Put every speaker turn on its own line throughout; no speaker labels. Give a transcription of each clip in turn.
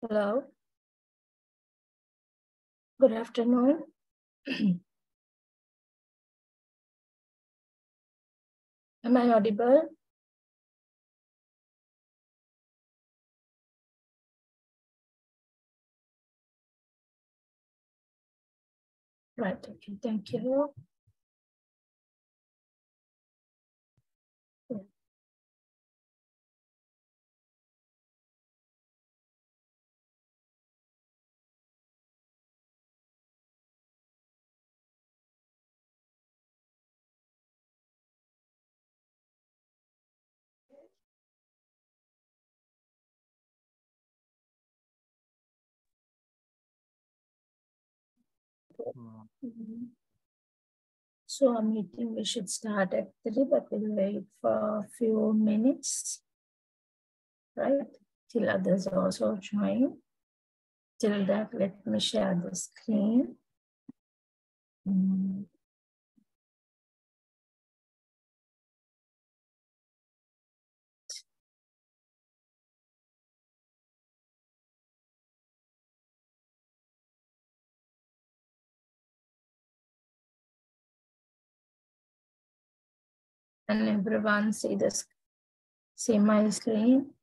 Hello. Good afternoon. Am I audible? Right, okay, thank you. Yeah. So our meeting, we should start at 3, but we'll wait for a few minutes, right? Till others also join. Till that, let me share the screen. And everyone see my screen.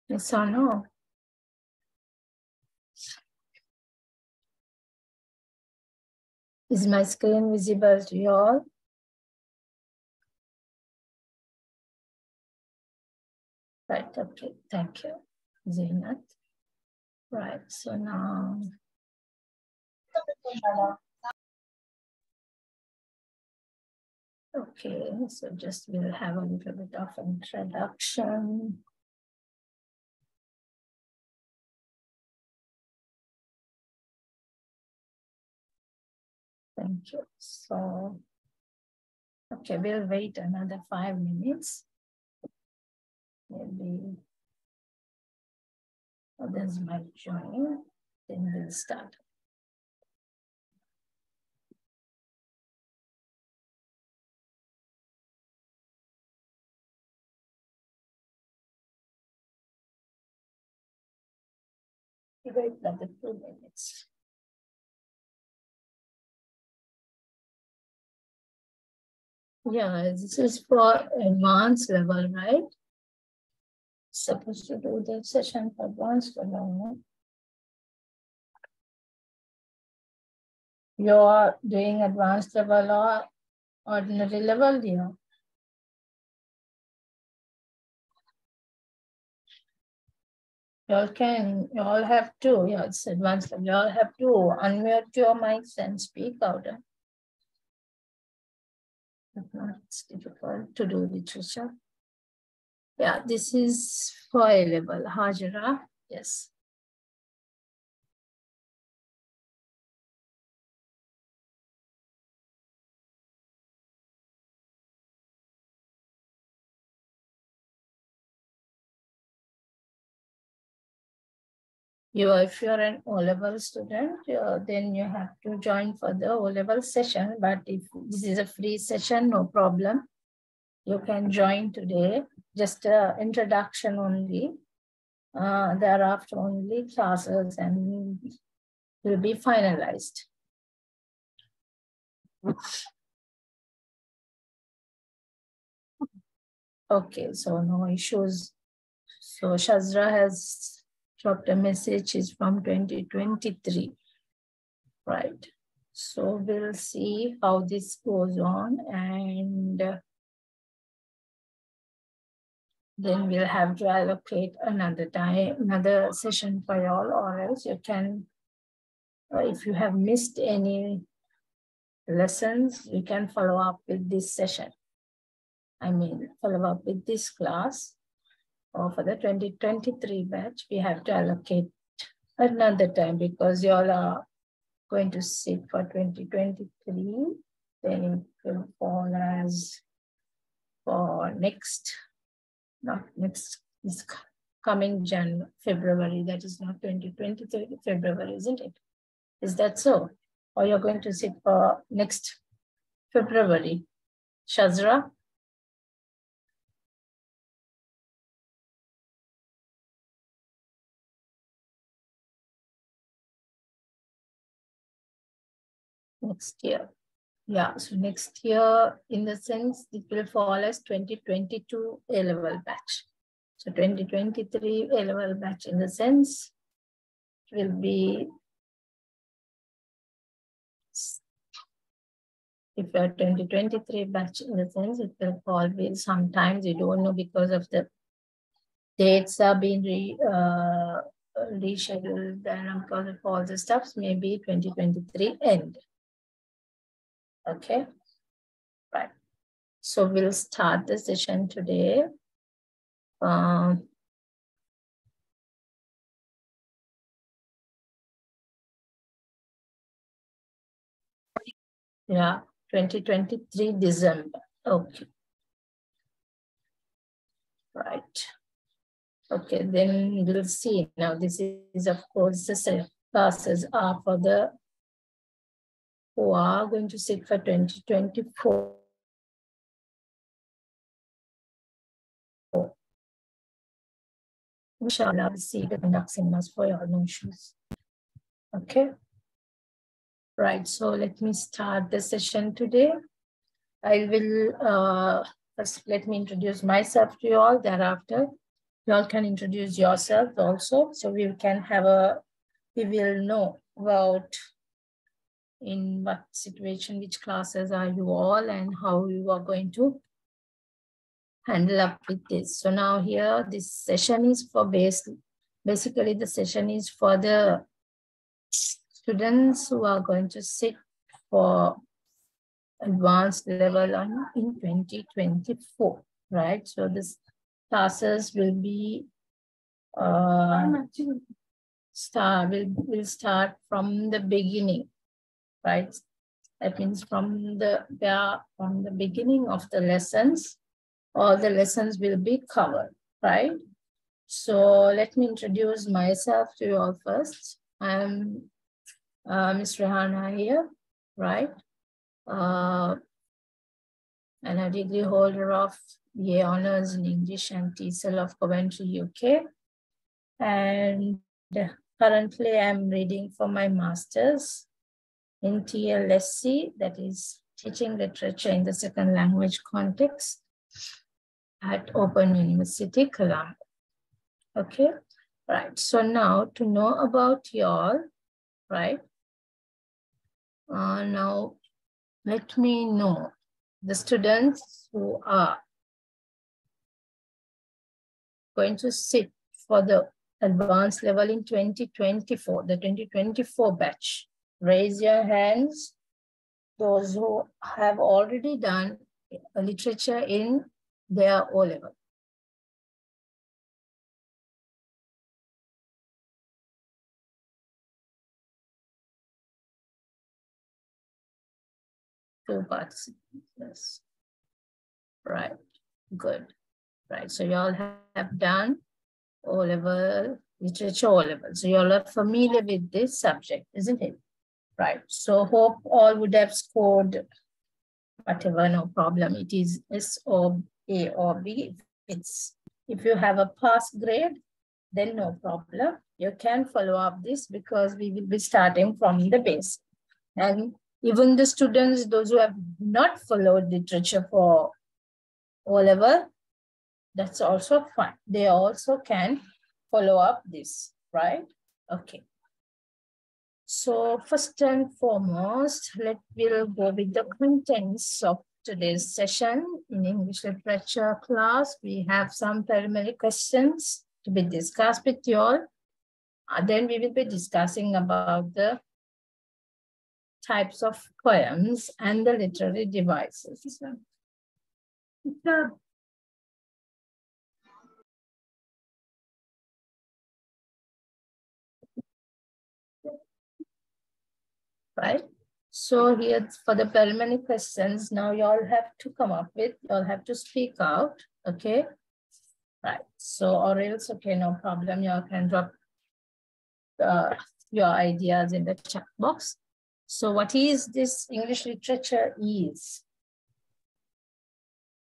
Yes or no? Is my screen visible to you all? Right, okay, thank you, Zainat. Right, so now, okay, so just we'll have a little bit of introduction. Thank you. So, okay, we'll wait another 5 minutes. Maybe others might join, then we'll start. We wait another 2 minutes. Yeah, this is for advanced level, right? Supposed to do the session for advanced level. You're doing advanced level or ordinary level, yeah. You all have to, yeah, it's advanced level. You all have to unmute your mics and speak out. It's difficult to do literature. Yeah, this is for A level. Hajra, yes. If you're an O-level student, then you have to join for the O-level session. But if this is a free session, no problem. You can join today, just introduction only. Thereafter only classes and will be finalized. Okay, so no issues. So Shazra has dropped a message, is from 2023, right? So we'll see how this goes on, and then we'll have to allocate another time, another session for y'all, or else you can, if you have missed any lessons, you can follow up with this session. I mean, follow up with this class, or for the 2023 batch, we have to allocate another time because you all are going to sit for 2023, then it will fall as for next, not next, is coming February, that is not 2023 February, isn't it? Is that so? Or you're going to sit for next February? Shazra? Next year. Yeah, so next year, in the sense, it will fall as 2022 A-level batch. So 2023 A-level batch in the sense will be, if you're 2023 batch in the sense, it will fall with sometimes you don't know because of the dates are being rescheduled and because of all the stuffs, maybe 2023 end. Okay, right. So we'll start the session today. Yeah, 2023 December. Okay. Right. Okay, then we'll see. Now, this is, of course, the classes are for the who are going to sit for 2024. Inshallah, we'll see the conducts for your notions. Okay. Right, so let me start the session today. I will, first let me introduce myself to you all. Thereafter, you all can introduce yourself also. So we can have we will know about in what situation, which classes are you all and how you are going to handle up with this. So now here, this session is for basically the session is for the students who are going to sit for advanced level in 2024, right? So this classes will be will start from the beginning, right? That means from the beginning of the lessons, all the lessons will be covered, right? So let me introduce myself to you all first. I'm Ms. Rehana here, right? And a degree holder of BA Honours in English and TESOL of Coventry, UK. And currently I'm reading for my master's in TLSC, that is Teaching Literature in the Second Language Context at Open University, Colombo. Okay, right. So now to know about y'all, right? Now let me know the students who are going to sit for the advanced level in 2024, the 2024 batch. Raise your hands. Those who have already done literature in their O-level. Two participants, yes. Right, good. Right, so you all have done O-level, literature O-level. So you all are familiar with this subject, isn't it? Right, so hope all would have scored whatever, no problem. It is S or A or B. If you have a pass grade, then no problem. You can follow up this because we will be starting from the base. And even the students, those who have not followed literature for O-level, that's also fine. They also can follow up this, right? Okay. So first and foremost, we'll go with the contents of today's session. In English literature class, we have some preliminary questions to be discussed with you all. Then we will be discussing about the types of poems and the literary devices. Right? So here for the preliminary questions, now you all have to come up with, you all have to speak out, okay? Right, so or else, okay, no problem, you all can drop your ideas in the chat box. So what is this English literature is?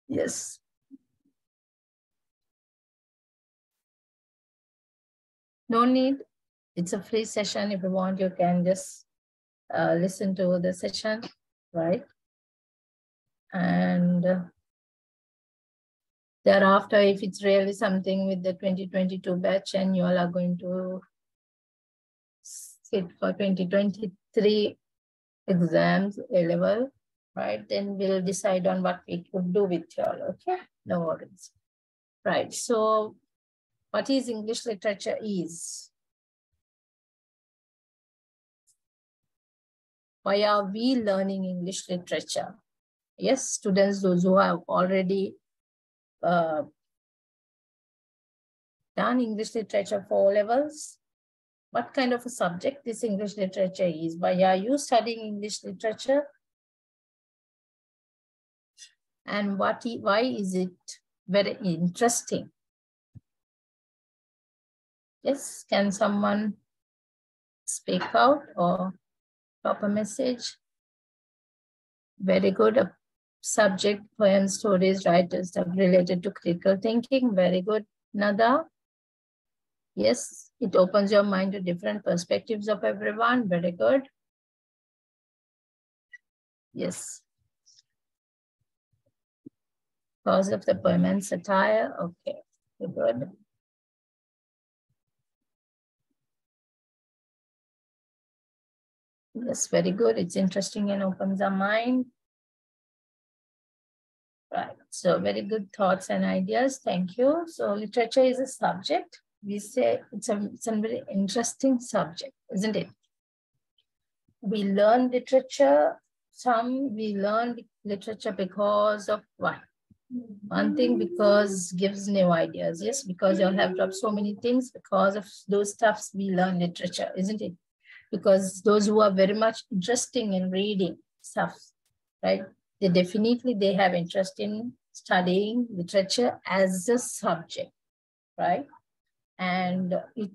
Yes. No need. It's a free session. If you want, you can just listen to the session, right? And thereafter, if it's really something with the 2022 batch and you all are going to sit for 2023 exams, A-level, right? Then we'll decide on what we could do with you all, okay? No worries. Right, so what is English literature is? Why are we learning English literature? Yes, students, those who have already done English literature for O-levels, what kind of a subject this English literature is? Why are you studying English literature? And why is it very interesting? Yes, can someone speak out or drop a message? Very good. A subject, poems, stories, writers stuff related to critical thinking. Very good, Nada. Yes, it opens your mind to different perspectives of everyone. Very good. Yes. Because of the poem and satire. Okay, very good. Yes, very good. It's interesting and opens our mind. Right. So very good thoughts and ideas. Thank you. So literature is a subject. We say it's a very interesting subject, isn't it? We learn literature. We learn literature because of what? One thing, because gives new ideas. Yes, because you'll have dropped so many things. Because of those stuffs, we learn literature, isn't it? Because those who are very much interested in reading stuff, right? They have interest in studying literature as a subject, right? And it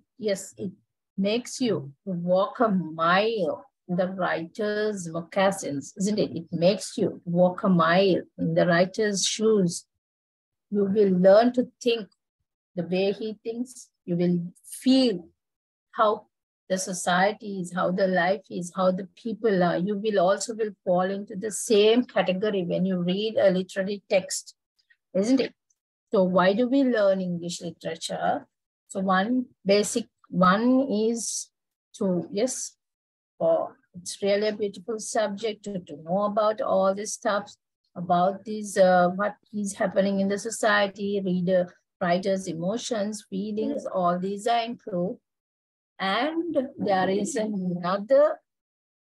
makes you walk a mile in the writer's moccasins, isn't it? It makes you walk a mile in the writer's shoes. You will learn to think the way he thinks. You will feel how the society is, how the life is, how the people are. You will also fall into the same category when you read a literary text, isn't it? So why do we learn English literature? So one is to, it's really a beautiful subject to know about all this stuff, about these, what is happening in the society, writer's emotions, feelings, all these are included. And there is another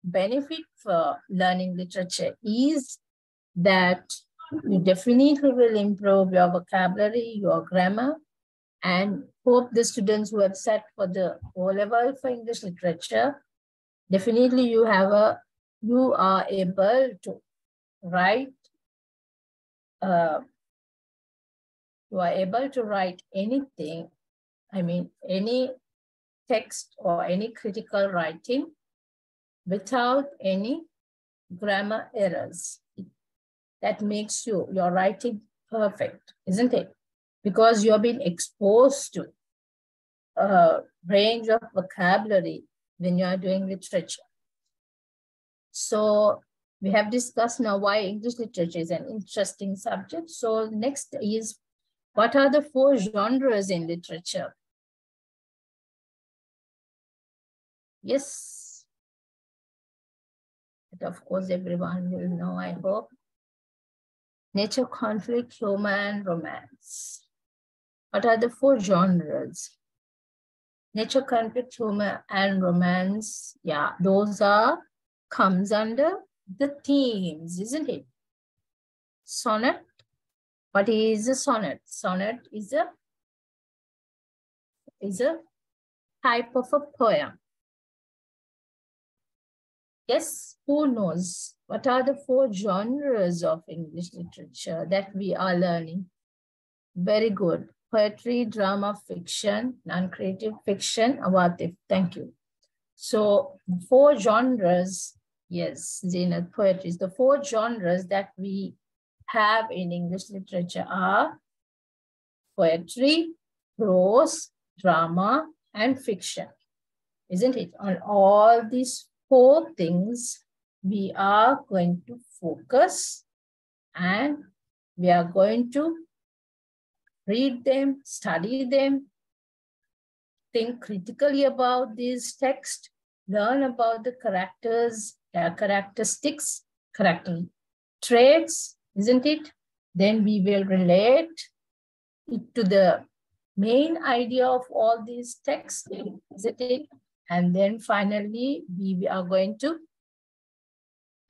benefit for learning literature is that you definitely will improve your vocabulary, your grammar, and hope the students who have sat for the O-level for English literature, definitely you are able to write, anything, any text or any critical writing without any grammar errors. That makes your writing perfect, isn't it? Because you've been exposed to a range of vocabulary when you are doing literature. So we have discussed now why English literature is an interesting subject. So next is, what are the 4 genres in literature? Yes. But of course, everyone will know, I hope. Nature, conflict, humor, and romance. What are the 4 genres? Nature, conflict, humor, and romance. Yeah, those comes under the themes, isn't it? Sonnet. What is a sonnet? Sonnet is a type of a poem. Yes, who knows? What are the 4 genres of English literature that we are learning? Very good. Poetry, drama, fiction, non-creative fiction, Awatif. Thank you. So 4 genres, yes, Zenat, poetry is the 4 genres that we have in English literature are poetry, prose, drama, and fiction, isn't it? On all these 4 things, we are going to focus and we are going to read them, study them, think critically about these texts, learn about the characters, their characteristics, character traits, isn't it? Then we will relate it to the main idea of all these texts, isn't it? And then finally, we are going to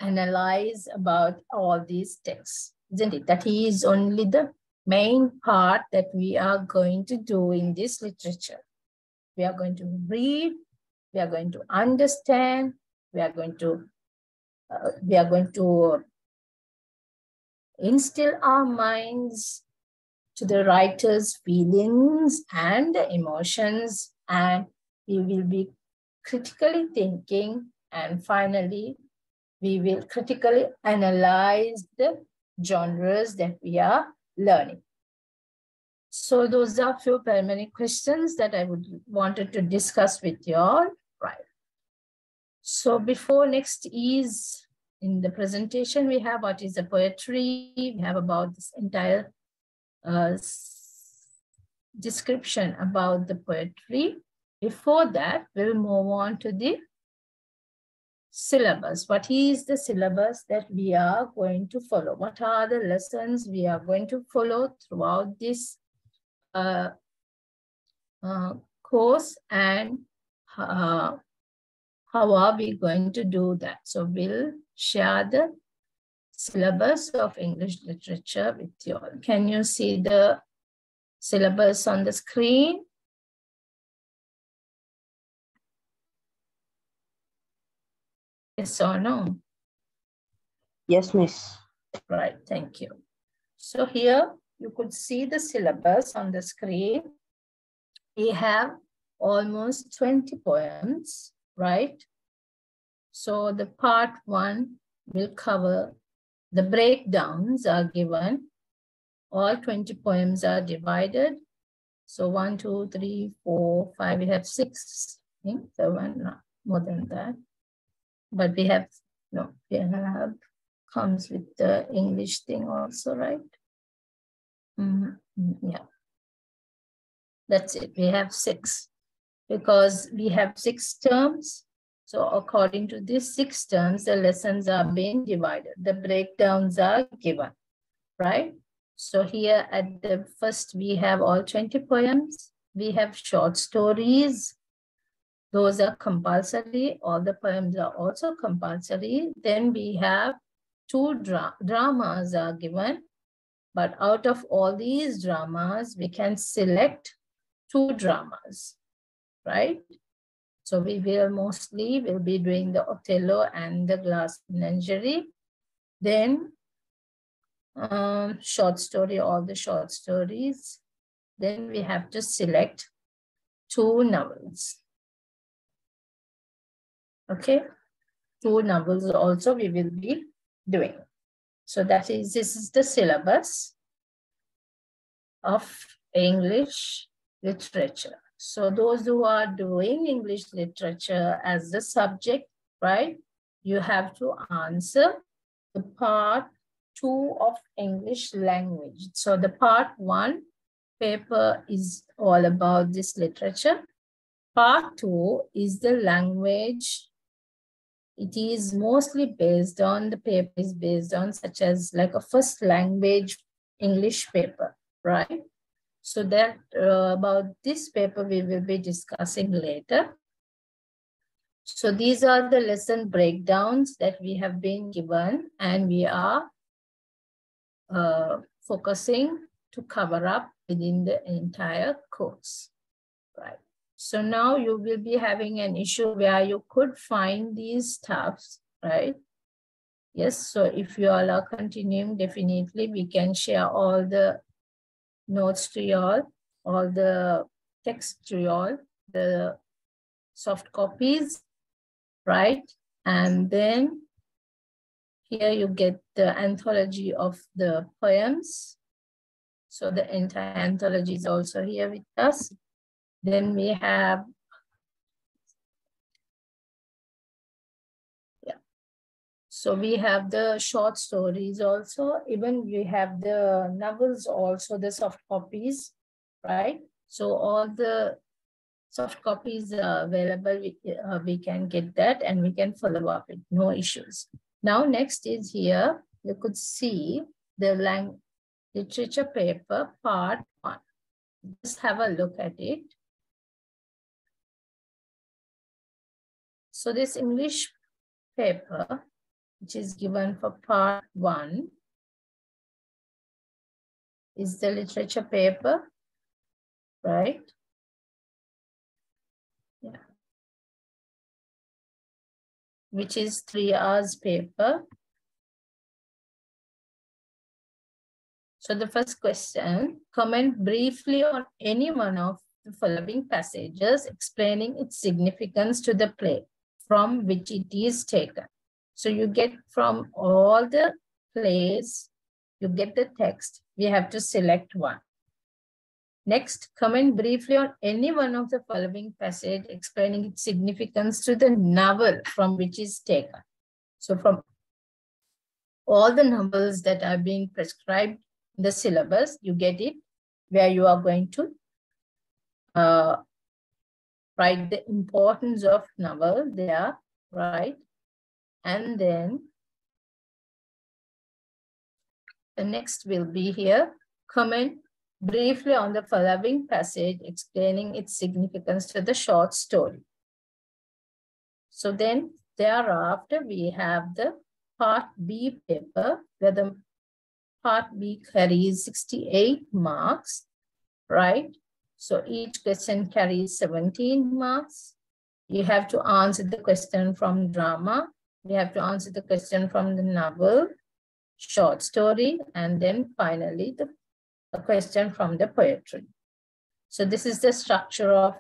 analyze about all these texts, isn't it? That is only the main part that we are going to do in this literature. We are going to read, we are going to understand, we are going to instill our minds to the writer's feelings and emotions, and we will be critically thinking, and finally, we will critically analyze the genres that we are learning. So those are few preliminary questions that I wanted to discuss with you all, right? So before next is in the presentation, we have what is the poetry, we have about this entire description about the poetry. Before that, we'll move on to the syllabus. What is the syllabus that we are going to follow? What are the lessons we are going to follow throughout this course, and how are we going to do that? So we'll share the syllabus of English literature with you all. Can you see the syllabus on the screen? Yes or no?
Yes, miss.
Right, thank you. So here you could see the syllabus on the screen. We have almost 20 poems, right? So the part 1 will cover the breakdowns are given. All 20 poems are divided. So 1, 2, 3, 4, 5, we have 6, I think, 7, no, more than that. But we have, no, we have, comes with the English thing also, right? Yeah. That's it, we have 6. Because we have 6 terms. So according to these 6 terms, the lessons are being divided. The breakdowns are given, right? So here at the first, we have all 20 poems. We have short stories. Those are compulsory. All the poems are also compulsory. Then we have 2 dramas are given. But out of all these dramas, we can select 2 dramas, right? So we will mostly be doing the Othello and the Glass Menagerie. Then short story, all the short stories. Then we have to select 2 novels. Okay, 2 novels also we will be doing. So this is the syllabus of English literature. So those who are doing English literature as the subject, right? You have to answer the part 2 of English language. So the part 1 paper is all about this literature. Part 2 is the language. It is mostly based on, the paper is based on such as like a first language English paper, right? So that about this paper we will be discussing later. So these are the lesson breakdowns that we have been given, and we are focusing to cover up within the entire course, right? So now you will be having an issue where you could find these stuffs, right? Yes, so if you all are continuing, definitely we can share all the notes to you all the text to you all, the soft copies, right? And then Here you get the anthology of the poems. So the entire anthology is also here with us. Then we have, so we have the short stories also. Even we have the novels also, the soft copies, right? So all the soft copies are available. We can get that and we can follow up with no issues. Now next is here, you could see the literature paper part 1. Just have a look at it. So this English paper, which is given for part 1, is the literature paper, right? Yeah. Which is 3 hours paper. So the first question, comment briefly on any one of the following passages explaining its significance to the play from which it is taken. So you get from all the plays, you get the text, we have to select one. Next, comment briefly on any one of the following passage explaining its significance to the novel from which is taken. So from all the novels that are being prescribed in the syllabus, you get it where you are going to write the importance of novel there, right? And then the next will be here, comment briefly on the following passage explaining its significance to the short story. So then thereafter we have the part B paper where the part B carries 68 marks, right? So each question carries 17 marks. You have to answer the question from drama. You have to answer the question from the novel, short story, and then finally a question from the poetry. So this is the structure of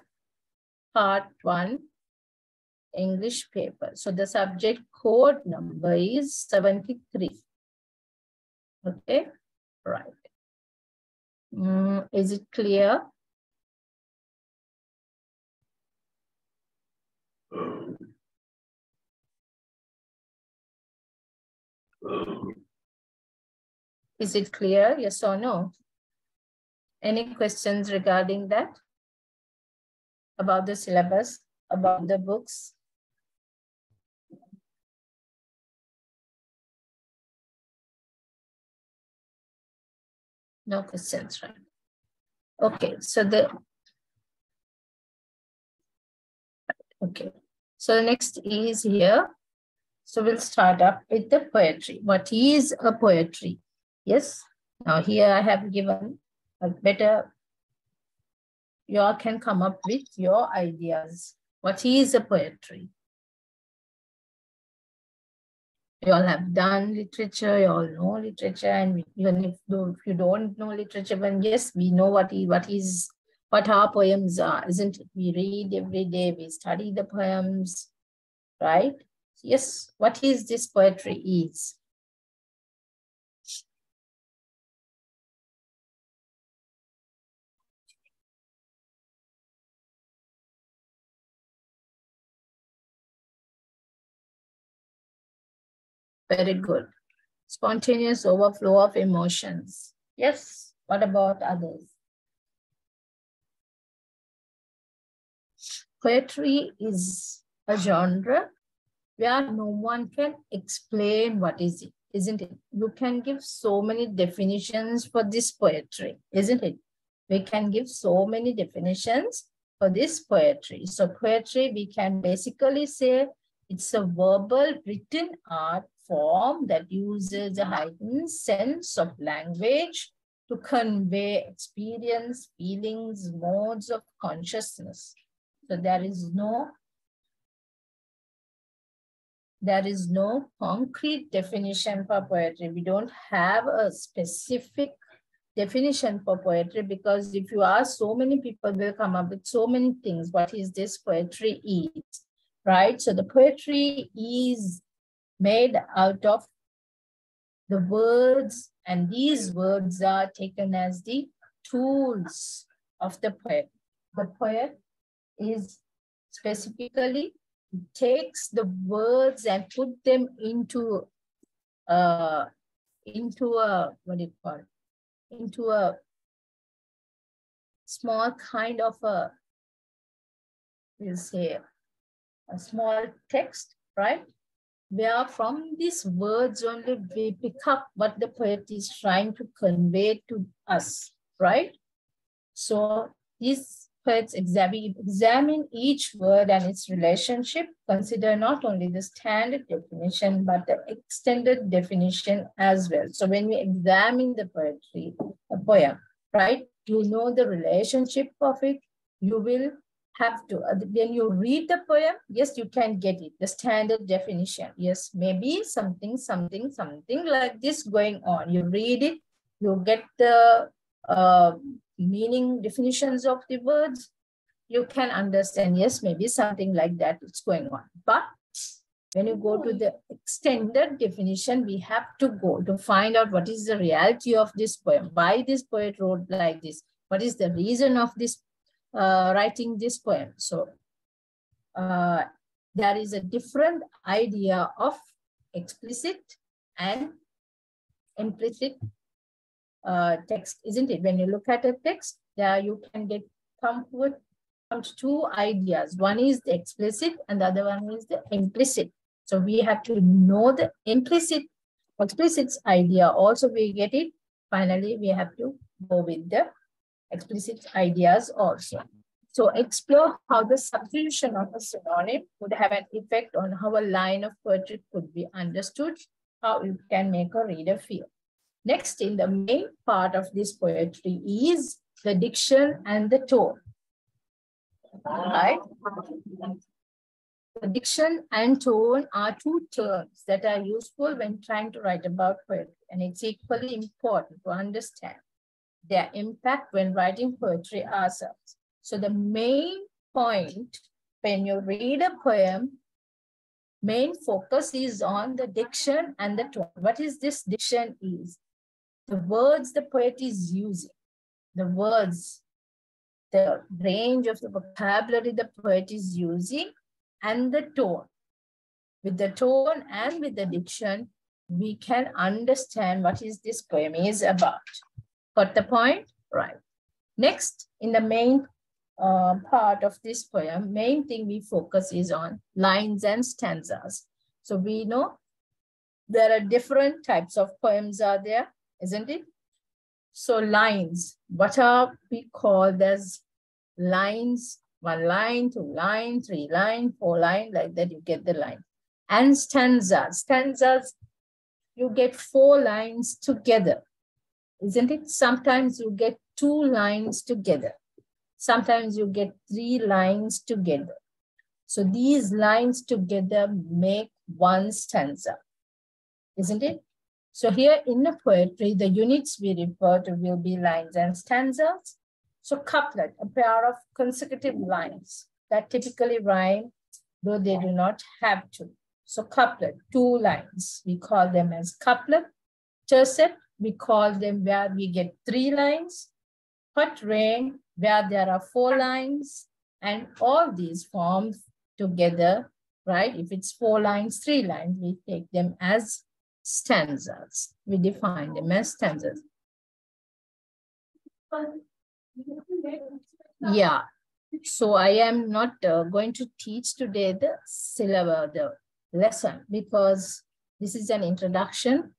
part 1 English paper. So the subject code number is 73. Okay, right. Is it clear? Is it clear? Yes or no? Any questions regarding that? About the syllabus, about the books? No questions, right? Okay, so the next is here. So we'll start up with the poetry. What is a poetry? Yes. Now here I have given a better, you all can come up with your ideas. What is a poetry? You all have done literature, you all know literature, and even if you don't know literature, then yes, we know what our poems are, isn't it? We read every day, we study the poems, right? Yes, what is this poetry is? Very good. Spontaneous overflow of emotions. Yes, what about others? Poetry is a genre where no one can explain what is it, isn't it? You can give so many definitions for this poetry, isn't it? We can give so many definitions for this poetry. So poetry, we can basically say it's a verbal written art form that uses a heightened sense of language to convey experience, feelings, modes of consciousness. So there is no concrete definition for poetry. We don't have a specific definition for poetry because if you ask, so many people will come up with so many things. What is this poetry is, right? So the poetry is made out of the words, and these words are taken as the tools of the poet. The poet is specifically takes the words and put them into a what do you call it? Into a small kind of a, we'll say, a small text, right? Where from these words only we pick up what the poet is trying to convey to us, right? So these poets examine each word and its relationship, consider not only the standard definition, but the extended definition as well. So when we examine the poetry, a poem, right, you know the relationship of it, you will have to, when you read the poem, yes, you can get it, the standard definition. Yes, maybe something like this going on. You read it, you get the meaning definitions of the words, you can understand, yes, maybe something like that is going on. But when you go to the extended definition, we have to go to find out what is the reality of this poem, why this poet wrote like this, what is the reason of this writing this poem. So there is a different idea of explicit and implicit text, isn't it? When you look at a text, there you can come to two ideas. One is the explicit and the other one is the implicit. So we have to know the explicit idea. Also we get it. Finally, we have to go with the explicit ideas also. So explore how the substitution of a synonym would have an effect on how a line of poetry could be understood, how it can make a reader feel. Next, in the main part of this poetry is the diction and the tone. Right? The diction and tone are two terms that are useful when trying to write about poetry, and it's equally important to understand their impact when writing poetry ourselves. So the main point when you read a poem, main focus is on the diction and the tone. What is this diction is? The words the poet is using, the words, the range of the vocabulary the poet is using, and the tone. With the tone and with the diction, we can understand what is this poem is about. Got the point? Right. Next, in the main part of this poem, main thing we focus is on lines and stanzas. So we know there are different types of poems are there, isn't it? So lines, what are we called as lines? 1 line, 2 line, 3 line, 4 line, like that you get the line. And stanzas, you get 4 lines together, isn't it? Sometimes you get 2 lines together. Sometimes you get 3 lines together. So these lines together make 1 stanza, isn't it? So here in the poetry, the units we refer to will be lines and stanzas. So couplet, a pair of consecutive lines that typically rhyme, though they do not have to. So couplet, 2 lines, we call them as couplet. Tercet, we call them where we get 3 lines. Quatrain, where there are 4 lines, and all these forms together, right? If it's 4 lines, 3 lines, we take them as stanzas. We define them as stanzas. Yeah, so I am not going to teach today the syllabus, the lesson, because this is an introduction.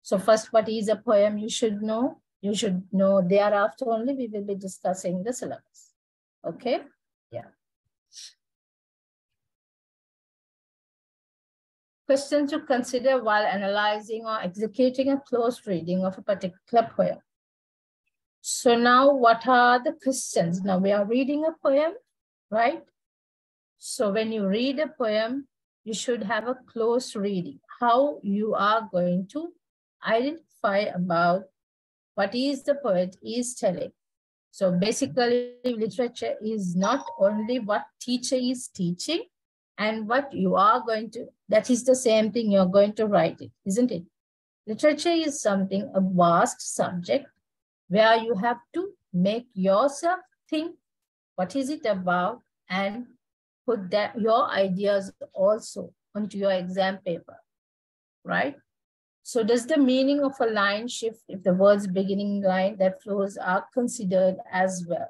So first, what is a poem you should know? You should know thereafter only we will be discussing the syllabus. Okay, yeah. Questions to consider while analyzing or executing a close reading of a particular poem. So now what are the questions? Now we are reading a poem, right? So when you read a poem, you should have a close reading. How you are going to identify about what is the poet is telling. So basically literature is not only what teacher is teaching and what you are going to, that is the same thing you're going to write it, isn't it? Literature is something, a vast subject where you have to make yourself think what is it about and put that your ideas also onto your exam paper, right? So does the meaning of a line shift if the words beginning line that flows are considered as well?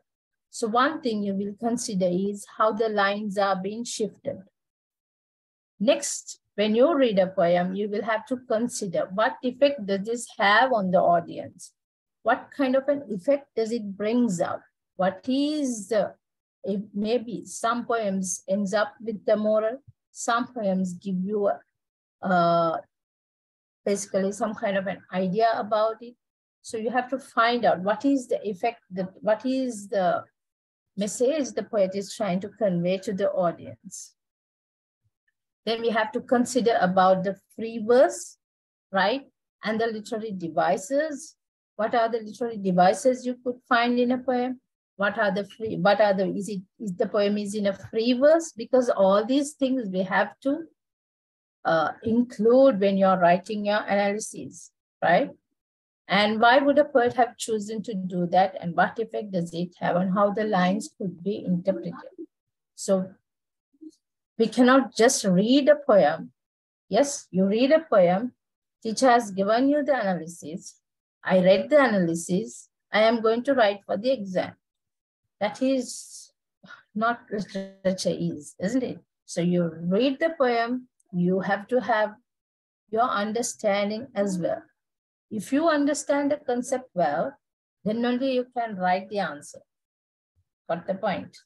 So one thing you will consider is how the lines are being shifted. Next, when you read a poem, you will have to consider what effect does this have on the audience? What kind of an effect does it brings out? What is the, maybe some poems ends up with the moral, some poems give you basically some kind of an idea about it. So you have to find out what is the effect, what is the message the poet is trying to convey to the audience. Then we have to consider about the free verse, right? And the literary devices. What are the literary devices you could find in a poem? What are the free, is the poem is in a free verse? Because all these things we have to include when you're writing your analysis, right? And why would a poet have chosen to do that? And what effect does it have on how the lines could be interpreted? So we cannot just read a poem. Yes, you read a poem, teacher has given you the analysis. I read the analysis. I am going to write for the exam. That is not literature is, isn't it? So you read the poem, you have to have your understanding as well. If you understand the concept well, then only you can write the answer. Got the point?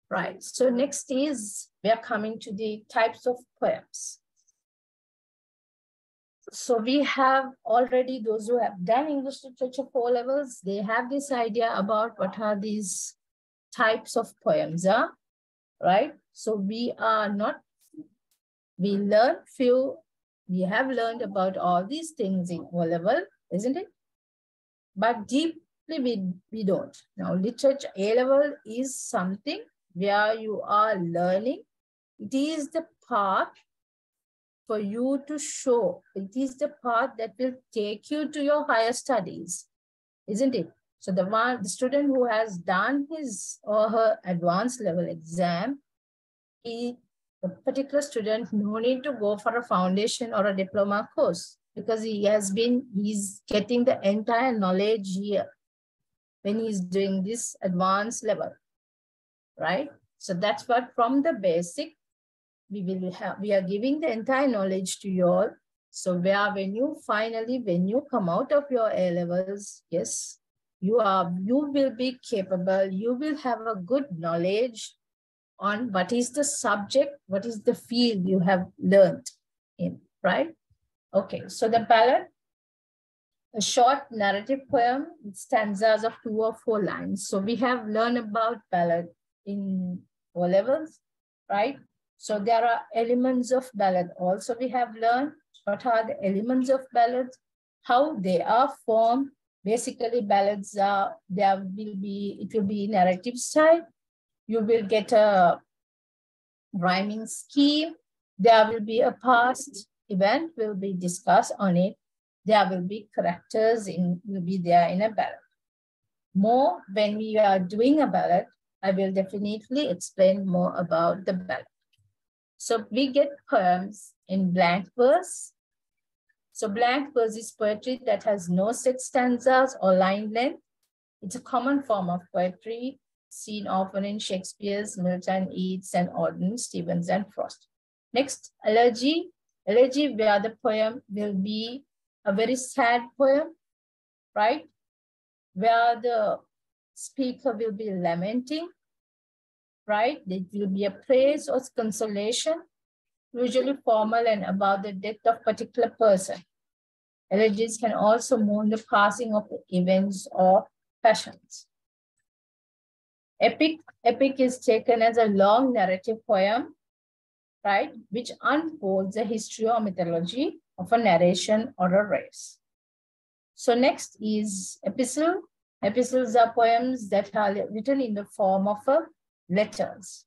Right, so next is, we are coming to the types of poems. So we have already, those who have done English literature 4 levels, they have this idea about what are these types of poems are, right? So we are not, we have learned about all these things in O level, isn't it? But deeply we don't. Now literature A level is something where you are learning. It is the path for you to show. It is the path that will take you to your higher studies, isn't it? So the student who has done his or her advanced level exam, the particular student no need to go for a foundation or a diploma course, because he's getting the entire knowledge here when he's doing this advanced level, right? So that's what from the basic, we are giving the entire knowledge to you all. So when you come out of your A levels, yes, you will be capable, you will have a good knowledge on what is the subject, what is the field you have learned in, right? Okay, so the ballad, a short narrative poem, stanzas of 2 or 4 lines. So we have learned about ballad in O levels, right? So there are elements of ballad. Also, we have learned what are the elements of ballads, how they are formed. Basically, ballads are, it will be narrative style. You will get a rhyming scheme. There will be a past event will be discussed on it. There will be characters will be there in a ballad. More when we are doing a ballad, I will definitely explain more about the ballad. So we get poems in blank verse. So blank verse is poetry that has no set stanzas or line length. It's a common form of poetry seen often in Shakespeare's, Milton, Yeats, and Auden, Stevens, and Frost. Next, elegy. Elegy, where the poem will be a very sad poem, right? Where the speaker will be lamenting, right? It will be a praise or consolation, usually formal and about the death of a particular person. Elegies can also mourn the passing of events or passions. Epic is taken as a long narrative poem, right, which unfolds the history or mythology of a narration or a race. So next is epistle. Epistles are poems that are written in the form of letters.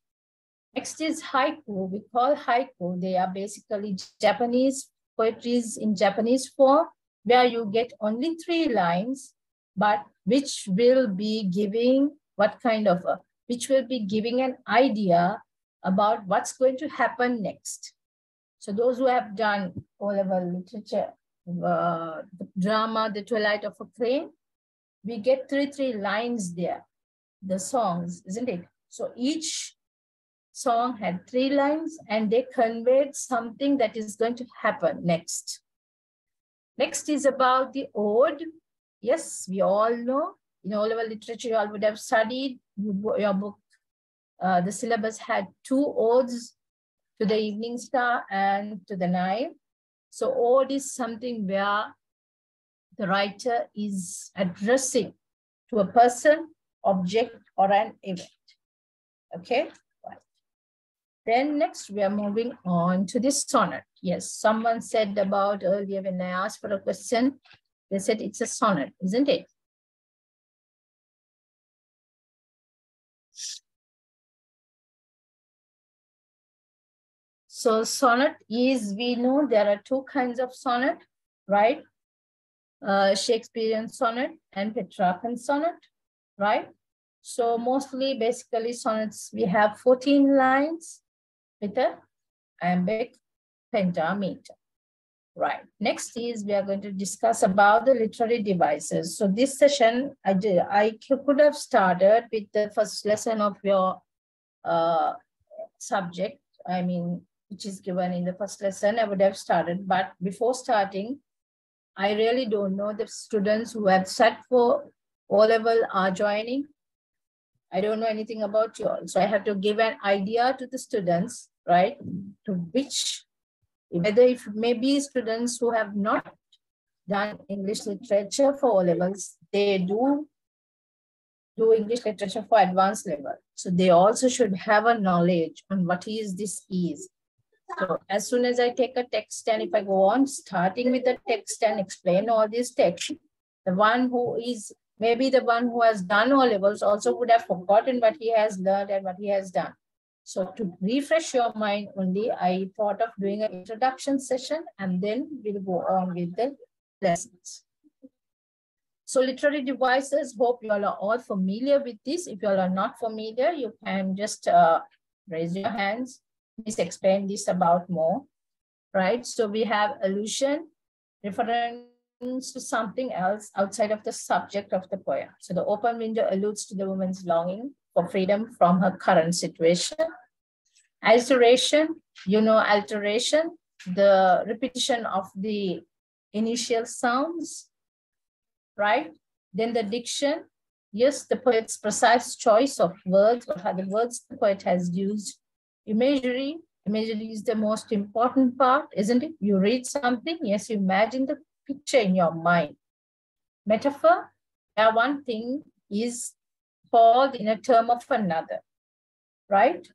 Next is haiku. We call haiku. They are basically Japanese poetries in Japanese form, where you get only 3 lines, but which will be giving which will be giving an idea about what's going to happen next. So those who have done O-level literature, the drama, The Twilight of a Crane, we get 3 lines there, the songs, isn't it? So each song had 3 lines and they conveyed something that is going to happen next. Next is about the ode. Yes, we all know, in O-level literature, you all would have studied your book. The syllabus had 2 odes, to the evening star and to the night. So ode is something where the writer is addressing to a person, object, or an event. Okay. Then next we are moving on to this sonnet. Yes, someone said about earlier when I asked for a question, they said it's a sonnet, isn't it? So sonnet is, we know there are 2 kinds of sonnet, right? Shakespearean sonnet and Petrarchan sonnet, right? So mostly basically sonnets, we have 14 lines with a iambic pentameter. Right. Next is we are going to discuss about the literary devices. So this session, I could have started with the first lesson of your subject, which is given in the first lesson. I would have started, but before starting, I really don't know the students who have sat for O-level are joining. I don't know anything about you all. So I have to give an idea to the students, right? To which, whether if maybe students who have not done English literature for O-levels, they do English literature for advanced level. So they also should have a knowledge on what this is. So as soon as I take a text and if I go on starting with the text and explain all these text, the one who is, maybe the one who has done O-levels also would have forgotten what he has learned and what he has done. So to refresh your mind only, I thought of doing an introduction session and then we'll go on with the lessons. So literary devices, hope you all are all familiar with this. If you all are not familiar, you can just raise your hands. Please explain this about more, right? So we have allusion, reference to something else outside of the subject of the poem. So the open window alludes to the woman's longing for freedom from her current situation. Alteration, alteration, the repetition of the initial sounds, right? Then the diction, yes, the poet's precise choice of words, what are the words the poet has used. Imagery is the most important part, isn't it? You read something, yes, you imagine the picture in your mind. Metaphor, where one thing is called in a term of another, right?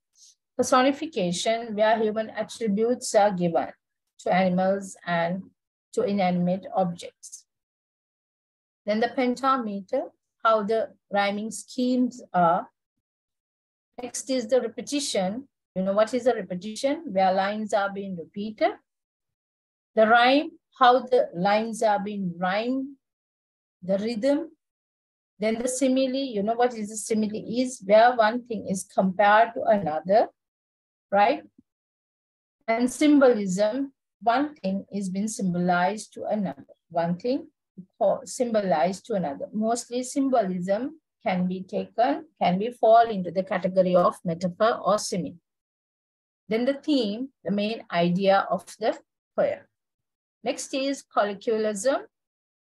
Personification, where human attributes are given to animals and to inanimate objects. Then the pentameter, how the rhyming schemes are. Next is the repetition. You know what is a repetition? Where lines are being repeated. The rhyme, how the lines are being rhymed. The rhythm. Then the simile, you know what is a simile is? Where one thing is compared to another, right? And symbolism, one thing is being symbolized to another. One thing symbolized to another. Mostly symbolism can be fall into the category of metaphor or simile. Then the theme, the main idea of the poem. Next is colloquialism.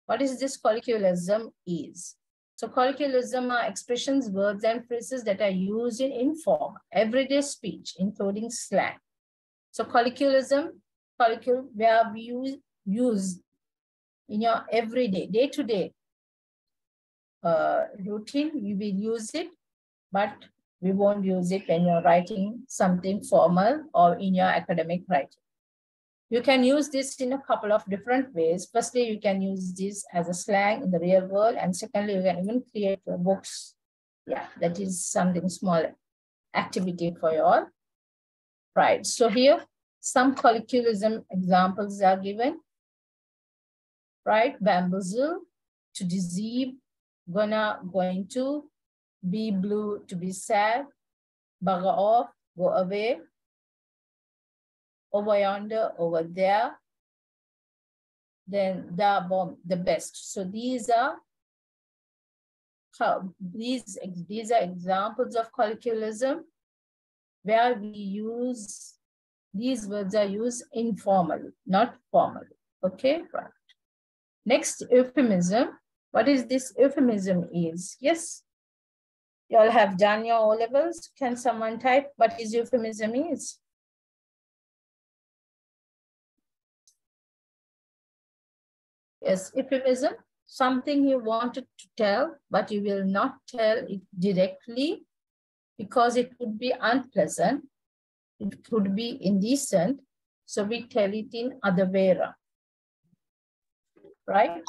What is this colloquialism is? So colloquialism are expressions, words, and phrases that are used in informal, everyday speech, including slang. So colloquialism, where we use in your everyday, day-to-day routine, we will use it, but we won't use it when you're writing something formal or in your academic writing. You can use this in a couple of different ways. Firstly, you can use this as a slang in the real world. And secondly, you can even create books. Yeah, that is something small activity for you all. Right, so here some colloquialism examples are given. Right, bamboozle, to deceive, going to, be blue, to be sad, bugger off, go away, over yonder, over there, then the bomb, the best. So these are these are examples of colloquialism where we use, these words are used informally, not formally. Okay, right. Next, euphemism. What is this euphemism is? Yes, you all have done your O-levels. Can someone type what is euphemism is? Yes, euphemism, something you wanted to tell, but you will not tell it directly because it would be unpleasant. It could be indecent. So we tell it in other way around. Right?